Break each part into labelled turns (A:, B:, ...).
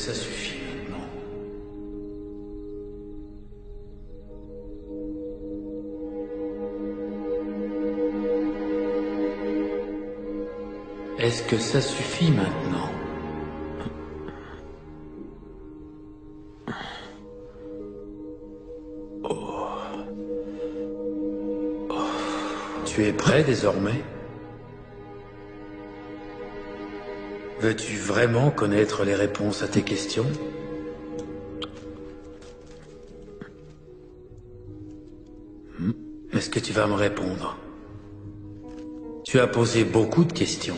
A: ça suffit maintenant? Est-ce que ça suffit maintenant? Tu es prêt désormais? Veux-tu vraiment connaître les réponses à tes questions? Est-ce que tu vas me répondre? Tu as posé beaucoup de questions.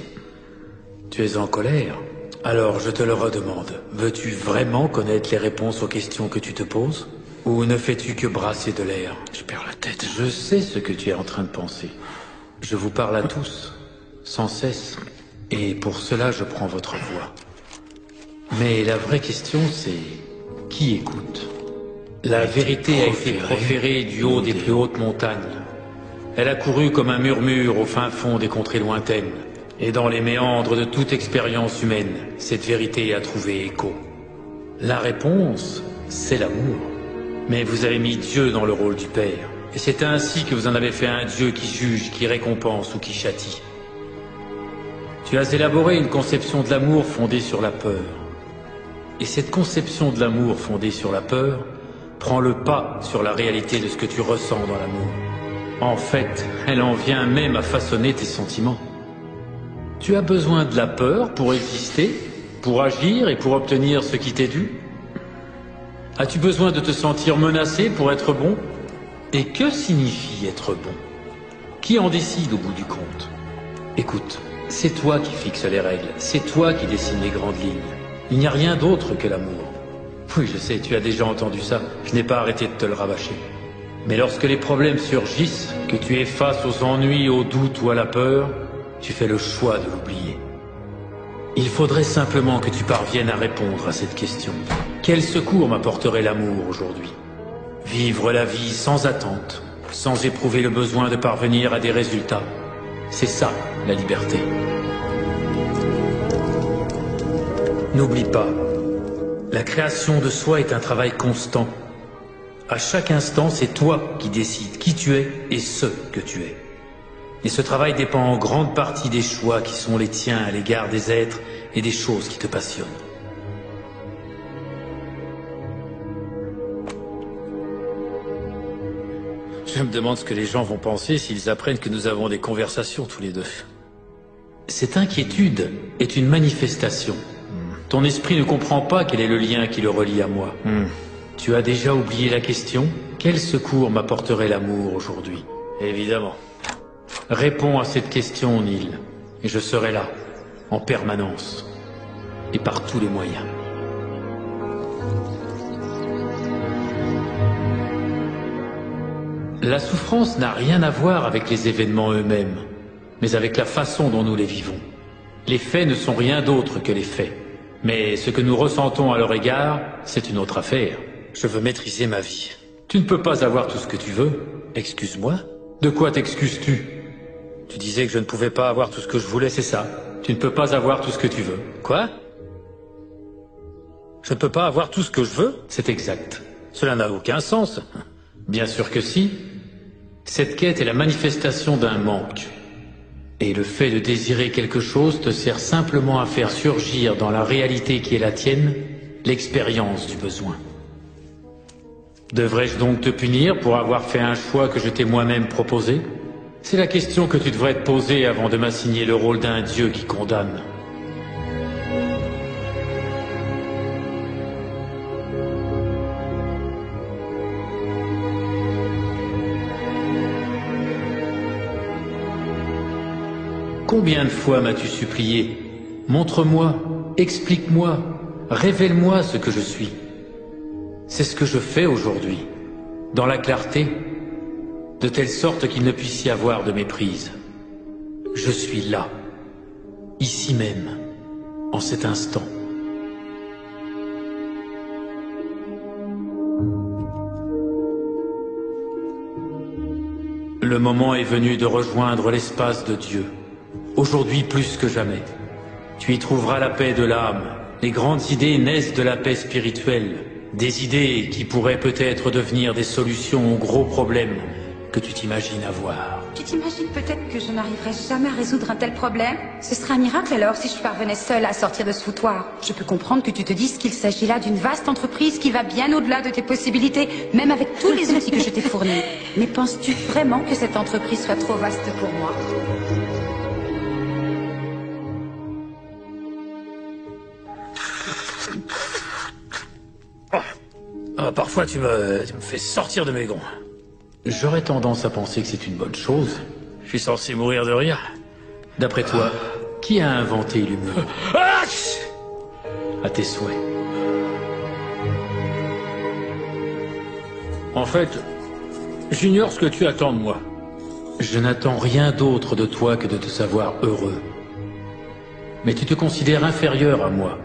A: Tu es en colère? Alors je te le redemande. Veux-tu vraiment connaître les réponses aux questions que tu te poses? Ou ne fais-tu que brasser de l'air? Je perds la tête. Je sais ce que tu es en train de penser. Je vous parle à tous, sans cesse. Et pour cela, je prends votre voix. Mais la vraie question, c'est... qui écoute? La vérité a été proférée du haut des plus hautes montagnes. Elle a couru comme un murmure au fin fond des contrées lointaines. Et dans les méandres de toute expérience humaine, cette vérité a trouvé écho. La réponse, c'est l'amour. Mais vous avez mis Dieu dans le rôle du Père. Et c'est ainsi que vous en avez fait un Dieu qui juge, qui récompense ou qui châtie. Tu as élaboré une conception de l'amour fondée sur la peur. Et cette conception de l'amour fondée sur la peur prend le pas sur la réalité de ce que tu ressens dans l'amour. En fait, elle en vient même à façonner tes sentiments. Tu as besoin de la peur pour exister, pour agir et pour obtenir ce qui t'est dû? As-tu besoin de te sentir menacé pour être bon? Et que signifie être bon? Qui en décide au bout du compte? Écoute, c'est toi qui fixes les règles, c'est toi qui dessines les grandes lignes. Il n'y a rien d'autre que l'amour. Oui, je sais, tu as déjà entendu ça, je n'ai pas arrêté de te le rabâcher. Mais lorsque les problèmes surgissent, que tu es face aux ennuis, aux doutes ou à la peur, tu fais le choix de l'oublier. Il faudrait simplement que tu parviennes à répondre à cette question. Quel secours m'apporterait l'amour aujourd'hui? Vivre la vie sans attente, sans éprouver le besoin de parvenir à des résultats. C'est ça, la liberté. N'oublie pas, la création de soi est un travail constant. À chaque instant, c'est toi qui décides qui tu es et ce que tu es. Et ce travail dépend en grande partie des choix qui sont les tiens à l'égard des êtres et des choses qui te passionnent. Je me demande ce que les gens vont penser s'ils apprennent que nous avons des conversations tous les deux. Cette inquiétude est une manifestation. Ton esprit ne comprend pas quel est le lien qui le relie à moi. Tu as déjà oublié la question? Quel secours m'apporterait l'amour aujourd'hui? Évidemment. Réponds à cette question, Neil, et je serai là, en permanence, et par tous les moyens. La souffrance n'a rien à voir avec les événements eux-mêmes, mais avec la façon dont nous les vivons. Les faits ne sont rien d'autre que les faits, mais ce que nous ressentons à leur égard, c'est une autre affaire. Je veux maîtriser ma vie. Tu ne peux pas avoir tout ce que tu veux. Excuse-moi. De quoi t'excuses-tu? Tu disais que je ne pouvais pas avoir tout ce que je voulais, c'est ça. Tu ne peux pas avoir tout ce que tu veux. Quoi? Je ne peux pas avoir tout ce que je veux? C'est exact. Cela n'a aucun sens. Bien sûr que si. Cette quête est la manifestation d'un manque. Et le fait de désirer quelque chose te sert simplement à faire surgir dans la réalité qui est la tienne, l'expérience du besoin. Devrais-je donc te punir pour avoir fait un choix que je t'ai moi-même proposé? C'est la question que tu devrais te poser avant de m'assigner le rôle d'un Dieu qui condamne. Combien de fois m'as-tu supplié? Montre-moi, explique-moi, révèle-moi ce que je suis. C'est ce que je fais aujourd'hui, dans la clarté, de telle sorte qu'il ne puisse y avoir de méprise. Je suis là, ici même, en cet instant. Le moment est venu de rejoindre l'espace de Dieu. Aujourd'hui plus que jamais. Tu y trouveras la paix de l'âme, Les grandes idées naissent de la paix spirituelle. Des idées qui pourraient peut-être devenir des solutions aux gros problèmes que tu t'imagines avoir.
B: Tu t'imagines peut-être que je n'arriverai jamais à résoudre un tel problème? Ce serait un miracle alors si je parvenais seule à sortir de ce foutoir. Je peux comprendre que tu te dises qu'il s'agit là d'une vaste entreprise qui va bien au-delà de tes possibilités, même avec tous les outils que je t'ai fournis. Mais penses-tu vraiment que cette entreprise soit trop vaste pour moi?
A: Parfois tu me fais sortir de mes gonds. J'aurais tendance à penser que c'est une bonne chose. Je suis censé mourir de rire. D'après toi, qui a inventé l'humour? À tes souhaits. En fait, j'ignore ce que tu attends de moi. Je n'attends rien d'autre de toi que de te savoir heureux. Mais tu te considères inférieur à moi,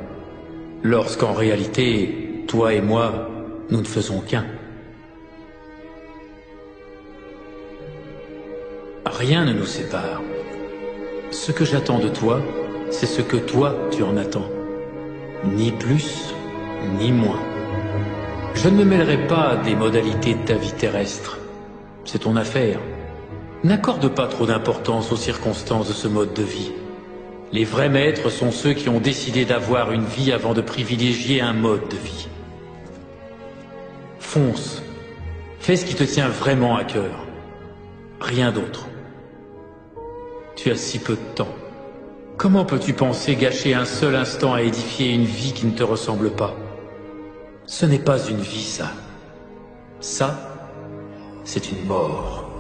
A: lorsqu'en réalité, toi et moi, nous ne faisons qu'un. Rien ne nous sépare. Ce que j'attends de toi, c'est ce que toi tu en attends. Ni plus, ni moins. Je ne me mêlerai pas des modalités de ta vie terrestre. C'est ton affaire. N'accorde pas trop d'importance aux circonstances de ce mode de vie. Les vrais maîtres sont ceux qui ont décidé d'avoir une vie avant de privilégier un mode de vie. Fonce. Fais ce qui te tient vraiment à cœur. Rien d'autre. Tu as si peu de temps. Comment peux-tu penser gâcher un seul instant à édifier une vie qui ne te ressemble pas? Ce n'est pas une vie, ça. Ça, c'est une mort.